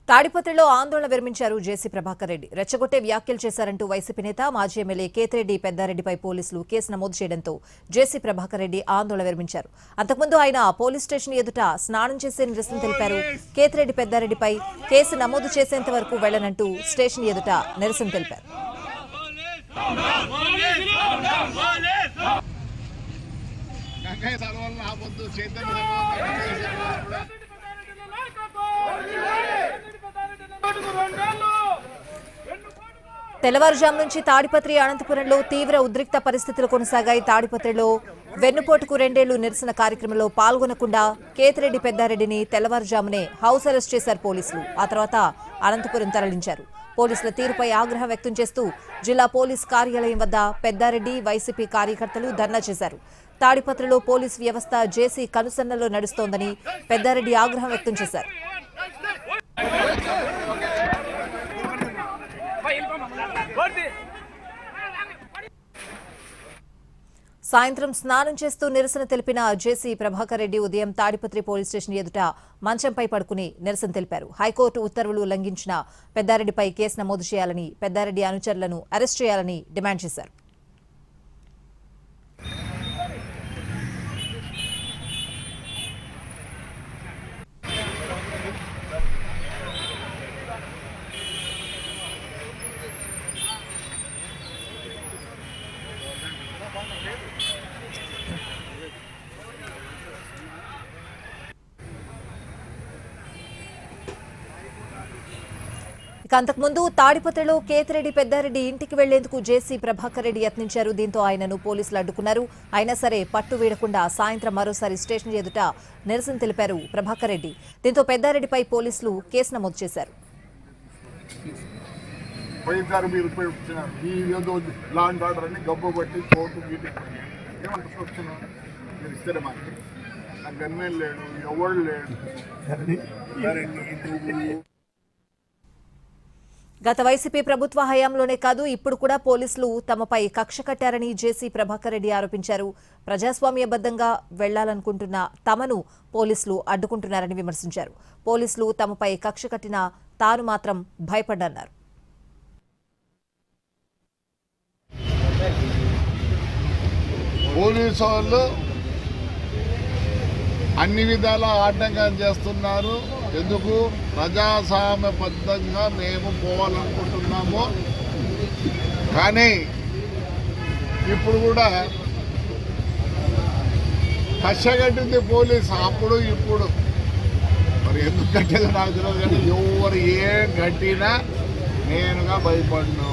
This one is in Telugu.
తాడిపత్రిలో ఆందోళన విరమించారు జేసీ ప్రభాకర్ రెడ్డి. రెచ్చగొట్టే వ్యాఖ్యలు చేశారంటూ వైసీపీ నేత మాజీ ఎమ్మెల్యే కేతిరెడ్డి పెద్దారెడ్డిపై పోలీసులు కేసు నమోదు చేయడంతో జేసీ ప్రభాకర్ రెడ్డి ఆందోళన విరమించారు. అంతకుముందు ఆయన పోలీస్ స్టేషన్ ఎదుట స్నానం చేసే నిరసన తెలిపారు. కేతిరెడ్డి పెద్దారెడ్డిపై కేసు నమోదు చేసేంత వరకు వెళ్లనంటూ స్టేషన్ ఎదుట నిరసన తెలిపారు. తెల్లవారుజాము నుంచి తాడిపత్రి అనంతపురంలో తీవ్ర ఉద్రిక్త పరిస్థితులు కొనసాగాయి. తాడిపత్రిలో వెన్నుపోటుకు 2 ఏళ్లు నిరసన కార్యక్రమంలో పాల్గొనకుండా కేతిరెడ్డి పెద్దారెడ్డిని తెల్లవారుజామునే హౌస్ అరెస్ట్ చేశారు పోలీసులు. ఆ తర్వాత అనంతపురం తరలించారు. పోలీసుల తీరుపై ఆగ్రహం వ్యక్తం చేస్తూ జిల్లా పోలీస్ కార్యాలయం వద్ద పెద్దారెడ్డి వైసీపీ కార్యకర్తలు ధర్నా చేశారు. తాడిపత్రిలో పోలీస్ వ్యవస్థ జేసీ కనుసన్నలో నడుస్తోందని పెద్దారెడ్డి ఆగ్రహం వ్యక్తం చేశారు. సాయంత్రం స్నానం చేస్తూ నిరసన తెలిపిన జేసీ ప్రభాకర్ రెడ్డి ఉదయం తాడిపత్రి పోలీస్ స్టేషన్ ఎదుట మంచంపై పడుకుని నిరసన తెలిపారు. హైకోర్టు ఉత్తర్వులు ఉల్లంఘించిన పెద్దారెడ్డిపై కేసు నమోదు చేయాలని, పెద్దారెడ్డి అనుచరులను అరెస్ట్ చేయాలని డిమాండ్ చేశారు. అంతకుముందు తాడిపత్రిలో కేతిరెడ్డి పెద్దారెడ్డి ఇంటికి వెళ్లేందుకు జేసీ ప్రభాకర్ రెడ్డి యత్నించారు. దీంతో ఆయనను పోలీసులు అడ్డుకున్నారు. అయినా సరే పట్టు వీడకుండా సాయంత్రం మరోసారి స్టేషన్ ఎదుట నిరసన తెలిపారు ప్రభాకర్ రెడ్డి. దీంతో పెద్దారెడ్డిపై పోలీసులు కేసు నమోదు చేశారు. గత వైసీపీ ప్రభుత్వ హయాంలోనే కాదు, ఇప్పుడు కూడా పోలీసులు తమపై కక్ష కట్టారని జేసీ ప్రభాకర్ రెడ్డి ఆరోపించారు. ప్రజాస్వామ్యబద్ధంగా వెళ్లాలనుకుంటున్న తమను పోలీసులు అడ్డుకుంటున్నారని విమర్శించారు. పోలీసులు తమపై కక్ష కట్టినా తాను మాత్రం భయపడ్డన్నారు. పోలీసు వాళ్ళు అన్ని విధాల ఆటంకం చేస్తున్నారు. ఎందుకు? ప్రజాస్వామ్యబద్ధంగా మేము పోవాలనుకుంటున్నాము. కానీ ఇప్పుడు కూడా కష్టగట్టింది పోలీసు. అప్పుడు ఇప్పుడు మరి ఎందుకు కట్టేదో నాకు తెలియదు. కానీ ఎవరు ఏం కట్టినా నేనుగా భయపడినాను.